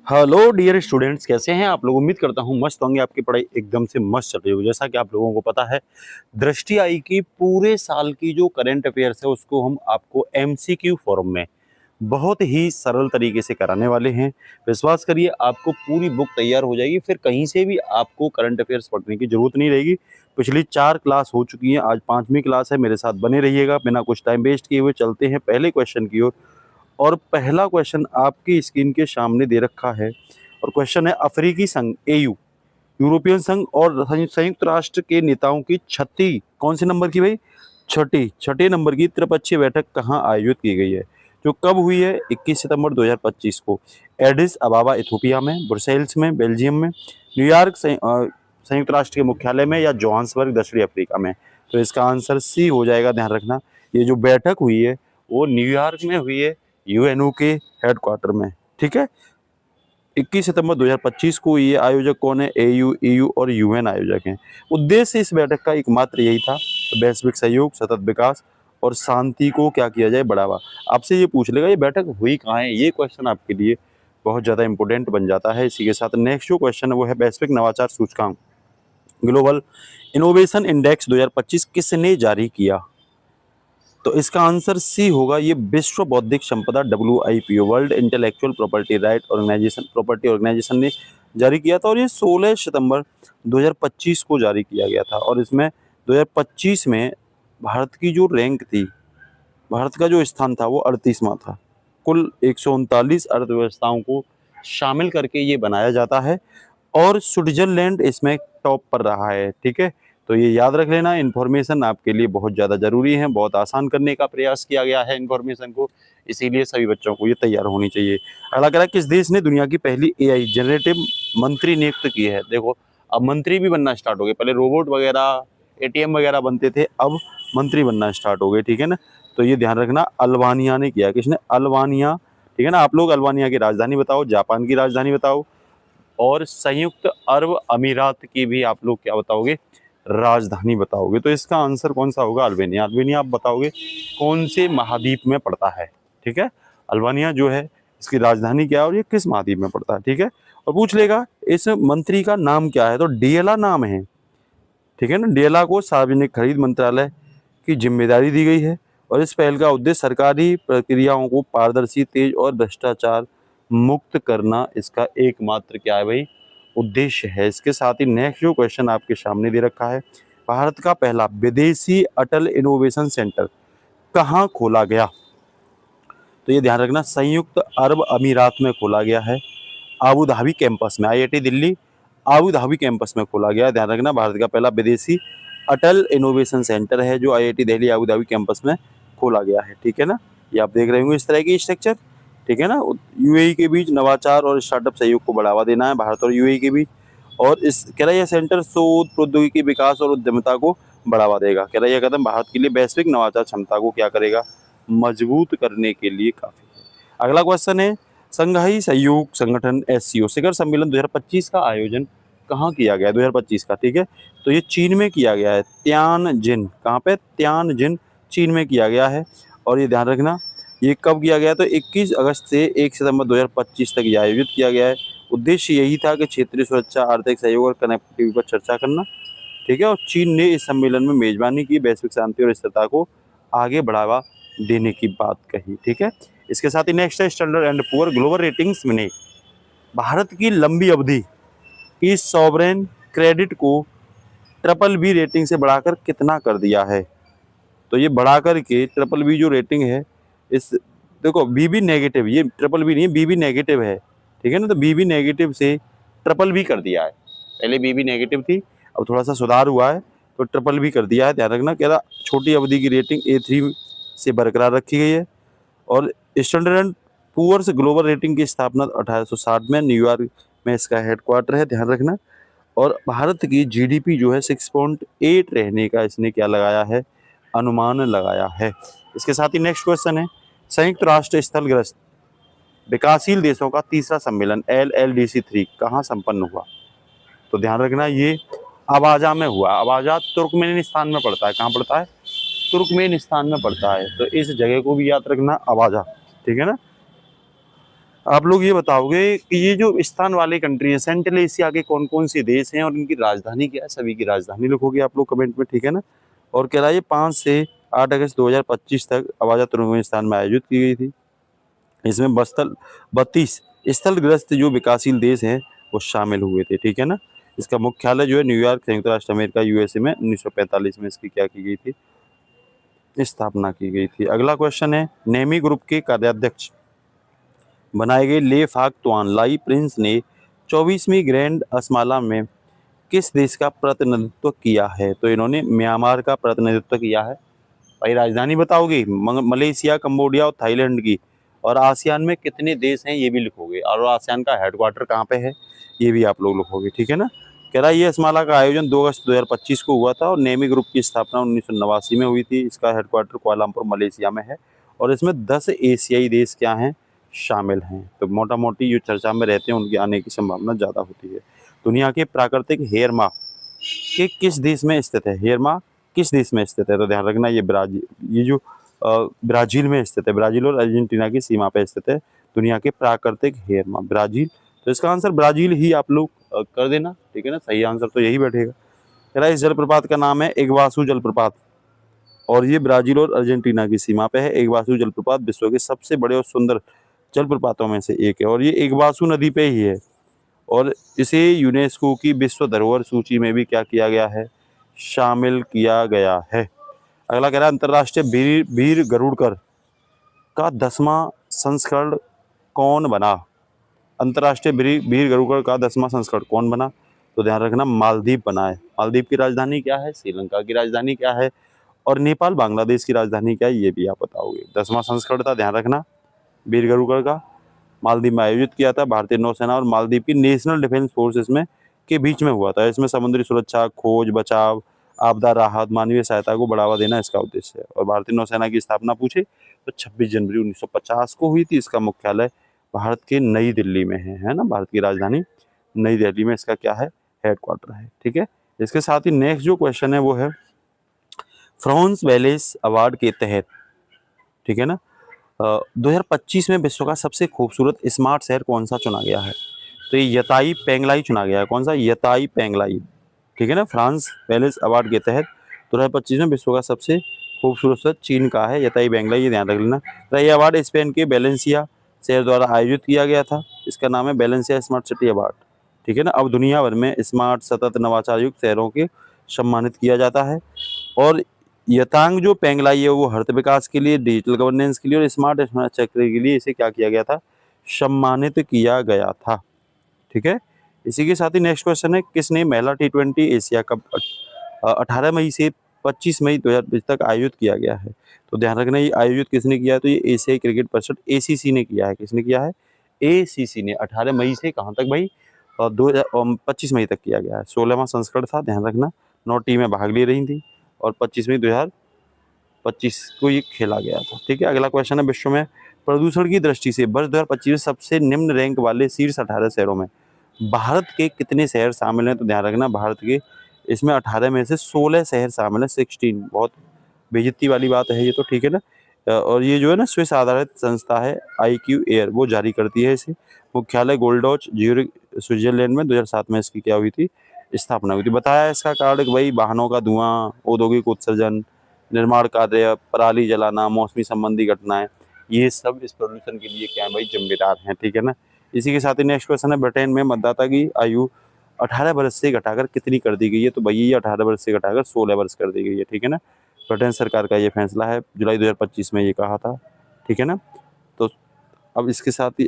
Hello dear students, कैसे हैं आप लोग। उम्मीद करता हूं मस्त होंगे। आपकी पढ़ाई एकदम से मस्त चल रही होगी। जैसा कि आप लोगों को पता है, दृष्टि आई की पूरे साल की जो करंट अफेयर्स है उसको हम आपको एमसीक्यू फॉर्म में बहुत ही सरल तरीके से कराने वाले हैं। विश्वास करिए, आपको पूरी बुक तैयार हो जाएगी, फिर कहीं से भी आपको करंट अफेयर्स पढ़ने की जरूरत नहीं रहेगी। पिछली 4 क्लास हो चुकी हैं, आज 5वीं क्लास है। मेरे साथ बने रहिएगा। बिना कुछ टाइम वेस्ट किए हुए चलते हैं पहले क्वेश्चन की ओर। और पहला क्वेश्चन आपकी स्क्रीन के सामने दे रखा है और क्वेश्चन है, अफ्रीकी संघ एयू, यूरोपियन संघ और संयुक्त राष्ट्र के नेताओं की छठी, कौन से नंबर की भाई, छठे नंबर की त्रिपक्षीय बैठक कहाँ आयोजित की गई है, जो कब हुई है, 21 सितंबर 2025 को। एडिस अबाबा इथोपिया में, ब्रुसेल्स में बेल्जियम में, न्यूयॉर्क संयुक्त राष्ट्र के मुख्यालय में, या जोहान्सबर्ग दक्षिणी अफ्रीका में। तो इसका आंसर सी हो जाएगा। ध्यान रखना, ये जो बैठक हुई है वो न्यूयॉर्क में हुई है, यूएनओ के हेडक्वार्टर में। ठीक है, 21 सितंबर 2025 को। ये आयोजक कौन है, एयू, ईयू और यूएन आयोजक हैं। उद्देश्य इस बैठक का एकमात्र यही था, वैश्विक सहयोग, सतत विकास और शांति को क्या किया जाए, बढ़ावा। आपसे ये पूछ लेगा ये बैठक हुई कहाँ है, ये क्वेश्चन आपके लिए बहुत ज़्यादा इंपॉर्टेंट बन जाता है। इसी के साथ नेक्स्ट जो क्वेश्चन है वो है, वैश्विक नवाचार सूचकांक, ग्लोबल इनोवेशन इंडेक्स 2025 किसने जारी किया। तो इसका आंसर सी होगा, ये विश्व बौद्धिक संपदा WIPO, World Intellectual Property Right Organisation ने जारी किया था। और ये 16 सितंबर 2025 को जारी किया गया था। और इसमें 2025 में भारत की जो रैंक थी, भारत का जो स्थान था वो 38वां था। कुल 139 अर्थव्यवस्थाओं को शामिल करके ये बनाया जाता है और स्विट्जरलैंड इसमें टॉप पर रहा है। ठीक है, तो ये याद रख लेना। इन्फॉर्मेशन आपके लिए बहुत ज़्यादा ज़रूरी है, बहुत आसान करने का प्रयास किया गया है इन्फॉर्मेशन को, इसीलिए सभी बच्चों को ये तैयार होनी चाहिए। अगला कह रहा है, किस देश ने दुनिया की पहली AI जनरेटिव मंत्री नियुक्त की है। देखो, अब मंत्री भी बनना स्टार्ट हो गए। पहले रोबोट वगैरह, ATM वगैरह बनते थे, अब मंत्री बनना स्टार्ट हो गए। ठीक है ना, तो ये ध्यान रखना, अल्बानिया ने किया। किसने, अल्बानिया। ठीक है ना, आप लोग अल्बानिया की राजधानी बताओ, जापान की राजधानी बताओ, और संयुक्त अरब अमीरात की भी आप लोग क्या बताओगे, राजधानी बताओगे। तो इसका आंसर कौन सा होगा, अल्बानिया। अल्बानिया आप बताओगे कौन से महाद्वीप में पड़ता है। ठीक है, अल्बानिया जो है इसकी राजधानी क्या है और ये किस महाद्वीप में पड़ता है। ठीक है, और पूछ लेगा इस मंत्री का नाम क्या है, तो डिएला नाम है। ठीक है ना, डिएला को सार्वजनिक खरीद मंत्रालय की जिम्मेदारी दी गई है। और इस पहल का उद्देश्य सरकारी प्रक्रियाओं को पारदर्शी, तेज और भ्रष्टाचार मुक्त करना इसका एकमात्र क्या है भाई, उद्देश्य है। इसके साथ ही नेक्स्ट जो क्वेश्चन आपके सामने दे रखा है, भारत का पहला विदेशी अटल इनोवेशन सेंटर कहाँ खोला गया। तो ये ध्यान रखना, संयुक्त अरब अमीरात में खोला गया है, आबू धाबी कैंपस में। IIT Delhi Abu Dhabi campus में खोला गया। ध्यान रखना, भारत का पहला विदेशी अटल इनोवेशन सेंटर है जो IIT Delhi Abu Dhabi campus में खोला गया है। ठीक है ना, ये आप देख रहे होंगे इस तरह की स्ट्रक्चर। ठीक है ना, UAE के बीच नवाचार और स्टार्टअप सहयोग को बढ़ावा देना है, भारत और UAE के बीच। और इस कह रहा है, यह सेंटर शोध, प्रौद्योगिकी विकास और उद्यमिता को बढ़ावा देगा। कह रहा है, यह कदम भारत के लिए वैश्विक नवाचार क्षमता को क्या करेगा, मजबूत करने के लिए काफी है। अगला क्वेश्चन है, संघाई सहयोग संगठन SCO शिखर सम्मेलन 2025 का आयोजन कहाँ किया गया है, 2025 का। ठीक है, तो ये चीन में किया गया है, त्यानजिन। कहाँ पे, त्यानजिन, चीन में किया गया है। और ये ध्यान रखना, ये कब किया गया, तो 21 अगस्त से 1 सितंबर 2025 तक ये आयोजित किया गया है। उद्देश्य यही था कि क्षेत्रीय सुरक्षा, आर्थिक सहयोग और कनेक्टिविटी पर चर्चा करना। ठीक है, और चीन ने इस सम्मेलन में मेजबानी की, वैश्विक शांति और स्थिरता को आगे बढ़ावा देने की बात कही। ठीक है, इसके साथ ही नेक्स्ट है, standard and poor global ratings में भारत की लंबी अवधि की सॉवरेन क्रेडिट को BBB रेटिंग से बढ़ाकर कितना कर दिया है। तो ये बढ़ाकर के BBB जो रेटिंग है, इस देखो BB नेगेटिव, ये BBB नहीं है, BB नेगेटिव है। ठीक है ना, तो BB नेगेटिव से BBB कर दिया है। पहले BB नेगेटिव थी, अब थोड़ा सा सुधार हुआ है, तो BBB कर दिया है। ध्यान रखना, कह रहा छोटी अवधि की रेटिंग A3 से बरकरार रखी गई है। और Standard and Poor's Global Rating की स्थापना 1860 में न्यूयॉर्क में इसका हेडक्वार्टर है। ध्यान रखना, और भारत की GDP जो है 6.8 रहने का इसने क्या लगाया है, अनुमान लगाया है। इसके साथ ही नेक्स्ट क्वेश्चन है, संयुक्त राष्ट्र स्थलग्रस्त विकासशील देशों का तीसरा सम्मेलन LLDC 3 कहाँ संपन्न हुआ। तो ध्यान रखना, ये अबाजा में हुआ। अबाजा तुर्कमेनिस्तान में पड़ता है। कहाँ पड़ता है, तुर्कमेनिस्तान में पड़ता है। तो इस जगह को भी याद रखना, अबाजा। ठीक है ना, आप लोग ये बताओगे कि ये जो स्थान वाले कंट्री है, सेंट्रल एशिया के कौन कौन से देश हैं और इनकी राजधानी क्या है, सभी की राजधानी लिखोगे आप लोग कमेंट में, ठीक है ना। और कह रहा है ये 5 से 8 अगस्त 2025 तक अवाजा तुर्कमेनिस्तान में आयोजित की गई थी। इसमें 32 स्थलग्रस्त जो विकासशील देश हैं वो शामिल हुए थे, ठीक है ना। इसका मुख्यालय जो है न्यूयॉर्क, संयुक्त राष्ट्र अमेरिका, यूएसए में 1945 में इसकी क्या की गई थी, स्थापना की गई थी। अगला क्वेश्चन है, नेमी ग्रुप के कार्याध्यक्ष बनाए गए ले फाक तुआन लाई प्रिंस ने 24वीं ग्रैंड असमाला में किस देश का प्रतिनिधित्व किया है? तो इन्होंने म्यांमार का प्रतिनिधित्व किया है। भाई राजधानी बताओगे, मलेशिया, कंबोडिया और थाईलैंड की। और आसियान में कितने देश हैं ये भी लिखोगे, और आसियान का हेडक्वार्टर कहाँ पे है ये भी आप लोग लिखोगे, ठीक है ना। कह रहा है ये असमाला का आयोजन 2 अगस्त 2025 को हुआ था और नेमी ग्रुप की स्थापना 1989 में हुई थी। इसका हेडक्वार्टर कुआलालंपुर मलेशिया में है और इसमें 10 एशियाई देश क्या हैं, शामिल हैं। तो मोटा मोटी जो चर्चा में रहते हैं उनके आने की संभावना ज़्यादा होती है। दुनिया के प्राकृतिक हेयर माह के किस देश में स्थित है? हेयर माह किस देश में स्थित है? तो ध्यान रखना ये ब्राजील में स्थित है। ब्राजील और अर्जेंटीना की सीमा पे स्थित है दुनिया के प्राकृतिक हेयर माह, ब्राजील। तो इसका आंसर ब्राजील ही आप लोग कर देना, ठीक है ना। सही आंसर तो यही बैठेगा। कह रहा है इस जलप्रपात का नाम है इग्वासू जलप्रपात और ये ब्राजील और अर्जेंटीना की सीमा पे है। इग्वासू जलप्रपात विश्व के सबसे बड़े और सुंदर जलप्रपातों में से एक है और ये इग्वासू नदी पे ही है और इसे यूनेस्को की विश्व धरोहर सूची में भी क्या किया गया है, शामिल किया गया है। अगला कह रहा है अंतर्राष्ट्रीय वीर गरुड़कर का 10वां संस्करण कौन बना? अंतर्राष्ट्रीय वीर गरुड़कर का 10वां संस्करण कौन बना? तो ध्यान रखना मालदीव बना है। मालदीव की राजधानी क्या है, श्रीलंका की राजधानी क्या है और नेपाल बांग्लादेश की राजधानी क्या है ये भी आप बताओगे। 10वां संस्करण था, ध्यान रखना, वीर गरुड़कर का, मालदीव में आयोजित किया था। भारतीय नौसेना और मालदीव की नेशनल डिफेंस फोर्स इसमें के बीच में हुआ था। इसमें समुद्री सुरक्षा, खोज, बचाव, आपदा राहत, मानवीय सहायता को बढ़ावा देना इसका उद्देश्य है। और भारतीय नौसेना की स्थापना पूछे तो 26 जनवरी 1950 को हुई थी। इसका मुख्यालय भारत के नई दिल्ली में है ना। भारत की राजधानी नई दिल्ली में इसका क्या है, हेडक्वार्टर है, ठीक है। इसके साथ ही नेक्स्ट जो क्वेश्चन है वो है फ्रांस वेलेस अवार्ड के तहत, ठीक है ना, 2025 में विश्व का सबसे खूबसूरत स्मार्ट शहर कौन सा चुना गया है? तो ये यताई पेंगलाई चुना गया है। कौन सा? यताई पेंगलाई, ठीक है ना। फ्रांस वेलेस अवार्ड के तहत 2025 में विश्व का सबसे खूबसूरत शहर चीन का है यताई पेंगलाई, ये ध्यान रख लेना। तो ये अवार्ड स्पेन के बैलेंसिया शहर द्वारा आयोजित किया गया था। इसका नाम है बैलेंसिया स्मार्ट सिटी अवार्ड, ठीक है ना। अब दुनिया भर में स्मार्ट सतत नवाचार युक्त शहरों के सम्मानित किया जाता है और यतांग जो पेंगलाई है वो हरित विकास के लिए, डिजिटल गवर्नेंस के लिए और स्मार्ट इंफ्रास्ट्रक्चर के लिए इसे क्या किया गया था, सम्मानित किया गया था, ठीक है। इसी के साथ ही नेक्स्ट क्वेश्चन है किसने महिला T20 एशिया कप 18 मई से 25 मई 2020 तक आयोजित किया गया है? तो ध्यान रखना ये आयोजित किसने किया है, तो ये एशियाई क्रिकेट परिषद ACC ने किया है। किसने किया है? ACC ने। 18 मई से कहाँ तक भाई, 25 मई तक किया गया है। 16वां संस्करण था, ध्यान रखना। 9 टीमें भाग ले रही थी और 25 मई 2025 को ये खेला गया था, ठीक है। अगला क्वेश्चन है विश्व में प्रदूषण की दृष्टि से वर्ष 2025 में सबसे निम्न रैंक वाले शीर्ष 18 शहरों में भारत के कितने शहर शामिल हैं? तो ध्यान रखना भारत के इसमें 18 में से 16 शहर शामिल हैं, 16। बहुत बेइज्जती वाली बात है ये तो, ठीक है ना। और ये जो है ना स्विस आधारित संस्था है IQ एयर, वो जारी करती है इसे। मुख्यालय गोल्डोच ज्यूरिख स्विट्जरलैंड में 2007 में इसकी क्या हुई थी, स्थापना हुई थी। बताया इसका कारण कि भाई वाहनों का धुआं, औद्योगिक उत्सर्जन, निर्माण कार्य, पराली जलाना, मौसमी संबंधी घटनाएं, ये सब इस प्रदूषण के लिए क्या है भाई, जिम्मेदार हैं, ठीक है ना। इसी के साथ ही नेक्स्ट क्वेश्चन है ब्रिटेन में मतदाता की आयु 18 वर्ष से घटाकर कितनी कर दी गई है? तो भाई ये 18 वर्ष से घटाकर 16 वर्ष कर दी गई है, ठीक है ना। ब्रिटेन सरकार का ये फैसला है, जुलाई 2025 में ये कहा था, ठीक है ना। तो अब इसके साथ ही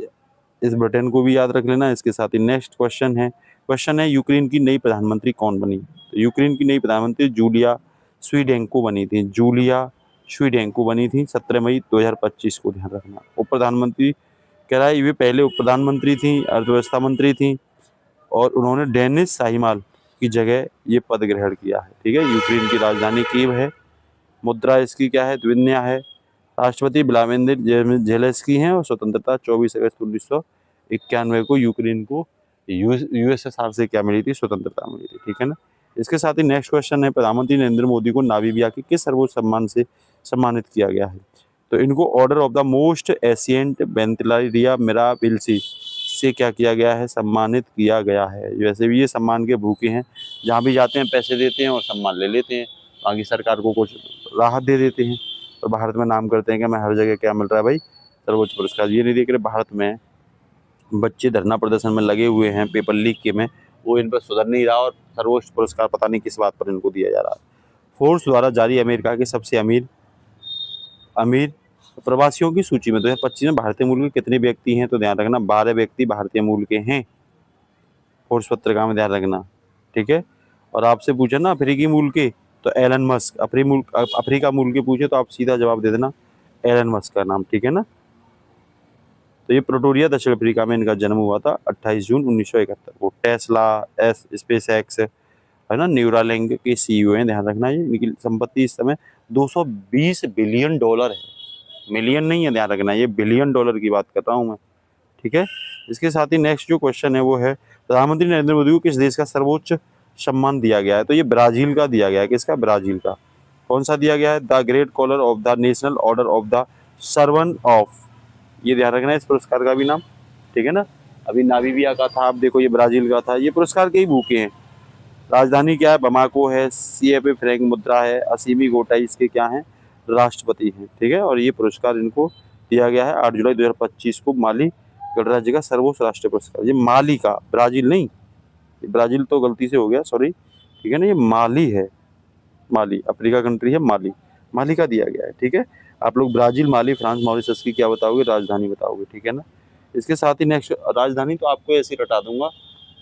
इस ब्रिटेन को भी याद रख लेना। इसके साथ ही नेक्स्ट क्वेश्चन है यूक्रेन की नई प्रधानमंत्री कौन बनी? तो यूक्रेन की नई प्रधानमंत्री जूलिया स्वीडेंको बनी थी। जूलिया स्वीडेंको बनी थी 17 मई 2025 को, ध्यान रखना। उप प्रधानमंत्री कह रहा है ये पहले उप प्रधानमंत्री थी, अर्थव्यवस्था मंत्री थी और उन्होंने डेनिस शाहीमाल की जगह ये पद ग्रहण किया है, ठीक है। यूक्रेन की राजधानी कीव है। मुद्रा इसकी क्या है, द्विन्या है। राष्ट्रपति व्लादिमीर ज़ेलेंस्की हैं और स्वतंत्रता 24 अगस्त 1991 को यूक्रेन को USSR से क्या मिली थी, स्वतंत्रता मिली थी, ठीक है ना। इसके साथ ही नेक्स्ट क्वेश्चन है प्रधानमंत्री नरेंद्र मोदी को नामीबिया के किस सर्वोच्च सम्मान से सम्मानित किया गया है? तो इनको order of the most ancient वेंटिलेरिया मिराबिलिसी से क्या किया गया है, सम्मानित किया गया है। वैसे भी ये सम्मान के भूखे हैं, जहाँ भी जाते हैं पैसे देते हैं और सम्मान ले लेते हैं, बाकी सरकार को कुछ राहत दे देते हैं। तो भारत में नाम करते हैं कि हमें हर जगह क्या मिल रहा है भाई, सर्वोच्च पुरस्कार। ये नहीं देख रहे भारत में बच्चे धरना प्रदर्शन में लगे हुए हैं पेपर लीक के में, वो इन पर सुधर नहीं रहा और सर्वोच्च पुरस्कार पता नहीं किस बात पर इनको दिया जा रहा है। फोर्ब्स द्वारा जारी अमेरिका के सबसे अमीर प्रवासियों की सूची में 2025 में भारतीय मूल के कितने व्यक्ति हैं, तो ध्यान रखना 12 व्यक्ति भारतीय मूल के हैं। फोर्ब्स पत्रिका में ध्यान रखना, ठीक है। और आपसे पूछे ना अफ्रीकी मूल के, तो एलन मस्क। अफ्रीका मूल के पूछे तो आप सीधा जवाब दे देना एलन मस्क का नाम, ठीक है ना। तो ये प्रिटोरिया दक्षिण अफ्रीका में इनका जन्म हुआ था 28 जून 1971 को। टेस्ला, स्पेस एक्स है ना, न्यूरालिंक के सीईओ हैं, ध्यान रखना। ये इनकी संपत्ति इस समय 220 बिलियन डॉलर है, मिलियन नहीं है, ध्यान रखना, ये बिलियन डॉलर की बात कर रहा हूँ मैं, ठीक है। इसके साथ ही नेक्स्ट जो क्वेश्चन है वो है, प्रधानमंत्री नरेंद्र मोदी को किस देश का सर्वोच्च सम्मान दिया गया है, तो ये ब्राजील का दिया गया है। किसका? ब्राजील का। कौन सा दिया गया है? The great collar of the national order of the सर्वन ऑफ, ये ध्यान रखना है इस पुरस्कार का भी नाम, ठीक है ना। अभी नामीबिया का था, आप देखो ये ब्राजील का था। ये पुरस्कार के ही भूखे हैं। राजधानी क्या है? बमाको है। CFA फ्रैंक मुद्रा है। असीमी गोटा इसके क्या हैं? राष्ट्रपति हैं, ठीक है। और ये पुरस्कार इनको दिया गया है 8 जुलाई 2025 को, माली गणराज्य का सर्वोच्च राष्ट्रीय पुरस्कार। ये माली का, ब्राजील नहीं, ब्राजील तो गलती से हो गया, सॉरी, ठीक है ना। ये माली है, माली अफ्रीका कंट्री है, माली का दिया गया है, ठीक है। आप लोग ब्राजील, माली, फ्रांस, मॉरिशस की क्या बताओगे? राजधानी बताओगे, ठीक है ना। इसके साथ ही नेक्स्ट राजधानी तो आपको ऐसे ही रटा दूंगा,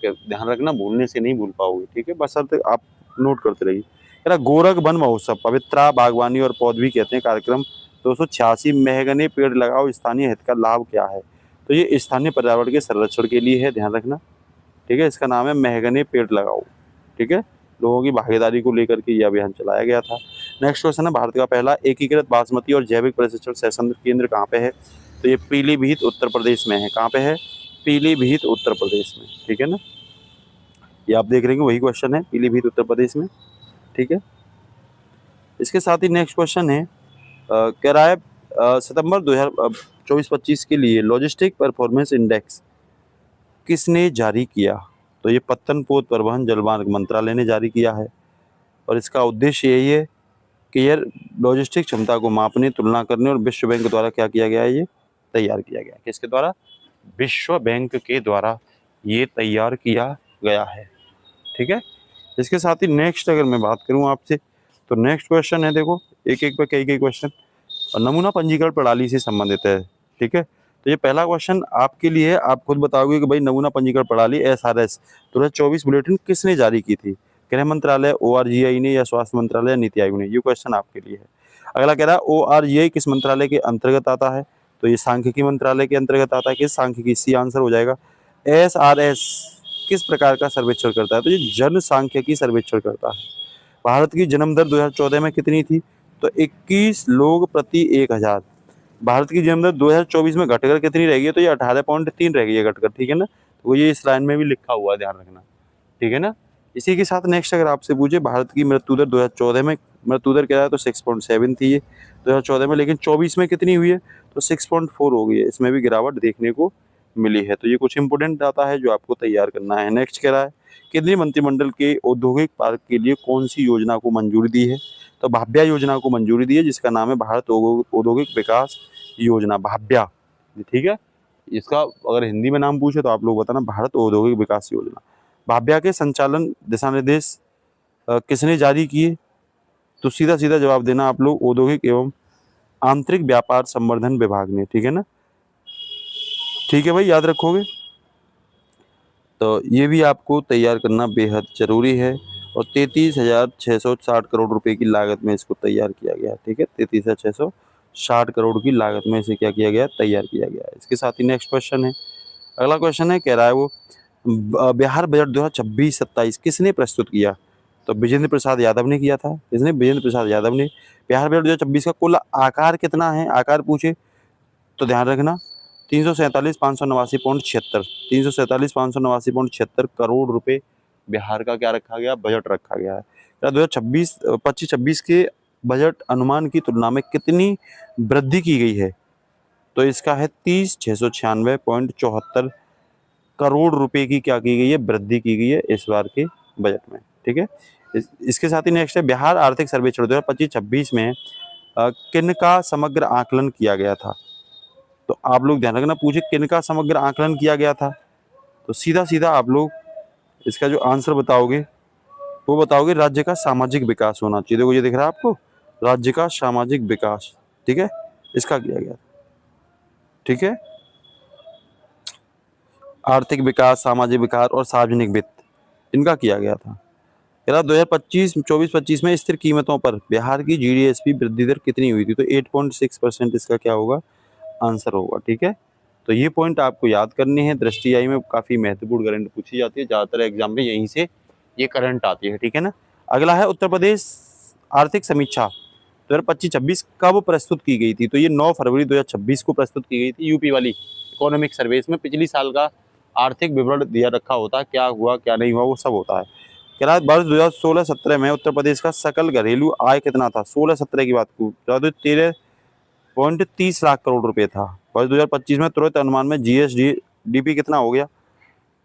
ध्यान रखना, भूलने से नहीं भूल पाओगे, ठीक है, बस अब आप नोट करते रहिए। गोरख वन महोत्सव, पवित्रा बागवानी और पौध भी कहते हैं कार्यक्रम 286, महगने पेड़ लगाओ, स्थानीय हित का लाभ क्या है, तो ये स्थानीय पर्यावरण के संरक्षण के लिए है, ध्यान रखना, ठीक है। इसका नाम है महगने पेड़ लगाओ, ठीक है। लोगों की भागीदारी को लेकर के यह अभियान चलाया गया था। नेक्स्ट क्वेश्चन है, भारत का पहला एकीकृत बासमती और जैविक प्रशिक्षण सेशन केंद्र कहाँ पे है, तो ये पीलीभीत उत्तर प्रदेश में है। कहाँ पे है? पीलीभीत उत्तर प्रदेश में, ठीक है ना। ये आप देख रहे हैं वही क्वेश्चन है, पीलीभीत उत्तर प्रदेश में, ठीक है। इसके साथ ही नेक्स्ट क्वेश्चन है, कह रहा है सितंबर 2024-25 के लिए लॉजिस्टिक परफॉर्मेंस इंडेक्स किसने जारी किया, तो ये पत्तन पोत परिवहन जलमार्ग मंत्रालय ने जारी किया है। और इसका उद्देश्य यही है कि ये लॉजिस्टिक क्षमता को मापने, तुलना करने और विश्व बैंक द्वारा क्या किया गया है, ये तैयार किया गया है। किसके द्वारा? विश्व बैंक के द्वारा ये तैयार किया गया है, ठीक है। इसके साथ ही नेक्स्ट अगर मैं बात करूं आपसे, तो नेक्स्ट क्वेश्चन है, देखो एक एक पे कई क्वेश्चन, और नमूना पंजीकरण प्रणाली से संबंधित है, ठीक है। तो ये पहला क्वेश्चन आपके लिए है, आप खुद बताओगे कि भाई नमूना पंजीकरण प्रणाली SRS 2024 बुलेटिन किसने जारी की थी, गृह मंत्रालय, ORGI ने, या स्वास्थ्य मंत्रालय, या नीति आयोग ने, ये क्वेश्चन आपके लिए है। अगला कह रहा है ORGI किस मंत्रालय के अंतर्गत आता है, तो ये सांख्यिकी मंत्रालय के अंतर्गत आता है। किस सांख्यिकी? सी आंसर हो जाएगा। SRS किस प्रकार का सर्वेक्षण करता है, तो ये जनसांख्यिकी सर्वेक्षण करता है। भारत की जन्म दर 2014 में कितनी थी, तो 21 लोग प्रति 1000। भारत की जन्म दर 2024 में घटकर कितनी रह गई, तो ये 18.3 रह गई है घटकर, ठीक है ना। तो ये इस लाइन में भी लिखा हुआ है, ध्यान रखना, ठीक है ना। इसी के साथ नेक्स्ट अगर आपसे पूछे, भारत की मृत्यु दर 2014 में, मृत्यु दर क्या है, तो 6.7 थी ये 2014 में, लेकिन 24 में कितनी हुई है, तो 6.4 हो गई है। इसमें भी गिरावट देखने को मिली है। तो ये कुछ इंपोर्टेंट डाटा है जो आपको तैयार करना है। नेक्स्ट कह रहा है, केंद्रीय मंत्रिमंडल के औद्योगिक पार्क के लिए कौन सी योजना को मंजूरी दी है, तो भाभ्या योजना को मंजूरी दी है, जिसका नाम है भारत औद्योगिक विकास योजना, भाभ्या, ठीक है। इसका अगर हिंदी में नाम पूछे तो आप लोग बताना, भारत औद्योगिक विकास योजना। भाभ्या के संचालन दिशा निर्देश किसने जारी किए, तो सीधा सीधा जवाब देना आप लोग, औद्योगिक एवं आंतरिक व्यापार संवर्धन विभाग ने, ठीक है ना। ठीक है भाई, याद रखोगे। तो ये भी आपको तैयार करना बेहद जरूरी है। और 33,660 करोड़ रुपए की लागत में इसको तैयार किया गया है, ठीक है। 33,660 करोड़ की लागत में इसे क्या किया गया, तैयार किया गया है। इसके साथ ही नेक्स्ट क्वेश्चन है, अगला क्वेश्चन है, कह रहा है वो बिहार बजट 2026-27 किसने प्रस्तुत किया, तो विजेंद्र प्रसाद यादव ने किया था। किसने? विजेंद्र प्रसाद यादव ने। बिहार बजट 2026 का कुल आकार कितना है, आकार पूछे तो ध्यान रखना 347,589.76 347,589.76 करोड़ रुपए बिहार का क्या रखा गया, बजट रखा गया है। 2026-25 के बजट अनुमान की तुलना में कितनी वृद्धि की गई है? तो इसका है 30,696.74 करोड़ रुपए की क्या की गई है, वृद्धि की गई है इस बार के बजट में। ठीक है, इसके साथ ही नेक्स्ट है बिहार आर्थिक सर्वेक्षण 2025-26 में किन का समग्र आकलन किया गया था? तो आप लोग ध्यान रखना, पूछे किन का समग्र आकलन किया गया था, तो सीधा सीधा आप लोग इसका जो आंसर बताओगे वो बताओगे राज्य का सामाजिक विकास होना चाहिए। देखो ये दिख रहा है आपको, राज्य का सामाजिक विकास, ठीक है, इसका किया गया। ठीक है, आर्थिक विकास, सामाजिक विकास और सार्वजनिक वित्त, इनका किया गया था। 2024-25 में स्थिर कीमतों पर बिहार की जीडीएसपी वृद्धि दर कितनी हुई थी? तो 8.6% इसका क्या होगा, आंसर होगा। ठीक है, तो ये पॉइंट आपको याद करने हैं। दृष्टि आई में काफी महत्वपूर्ण करंट पूछी जाती है, ज्यादातर एग्जाम में यहीं से ये करंट आती है। ठीक है ना। अगला है उत्तर प्रदेश आर्थिक समीक्षा 2025-26 कब प्रस्तुत की गई थी? तो ये 9 फरवरी 2026 को प्रस्तुत की गई थी। यूपी वाली इकोनॉमिक सर्वेस में पिछली साल का आर्थिक विवरण दिया रखा होता है, क्या हुआ क्या नहीं हुआ वो सब होता है। कह रहा है वर्ष 2016-17 में उत्तर प्रदेश का सकल घरेलू आय कितना था? 16-17 की बात को 13.30 लाख करोड़ रुपए था। वर्ष 2025 में तुरंत अनुमान में जीएसडीपी कितना हो गया?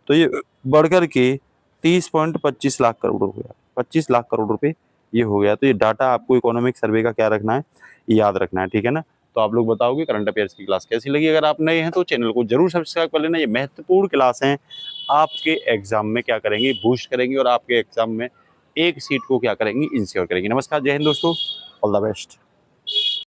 तो ये बढ़कर के 30.25 लाख करोड़ हो गया, 25 लाख करोड़ रुपए ये हो गया। तो ये डाटा आपको इकोनॉमिक सर्वे का क्या रखना है, याद रखना है। ठीक है ना। तो आप लोग बताओगे करंट अफेयर्स की क्लास कैसी लगी। अगर आप नए हैं तो चैनल को जरूर सब्सक्राइब कर लेना। ये महत्वपूर्ण क्लास हैं, आपके एग्जाम में क्या करेंगे, बूस्ट करेंगे और आपके एग्जाम में एक सीट को क्या करेंगे, इंश्योर करेंगे। नमस्कार, जय हिंद दोस्तों, ऑल द बेस्ट।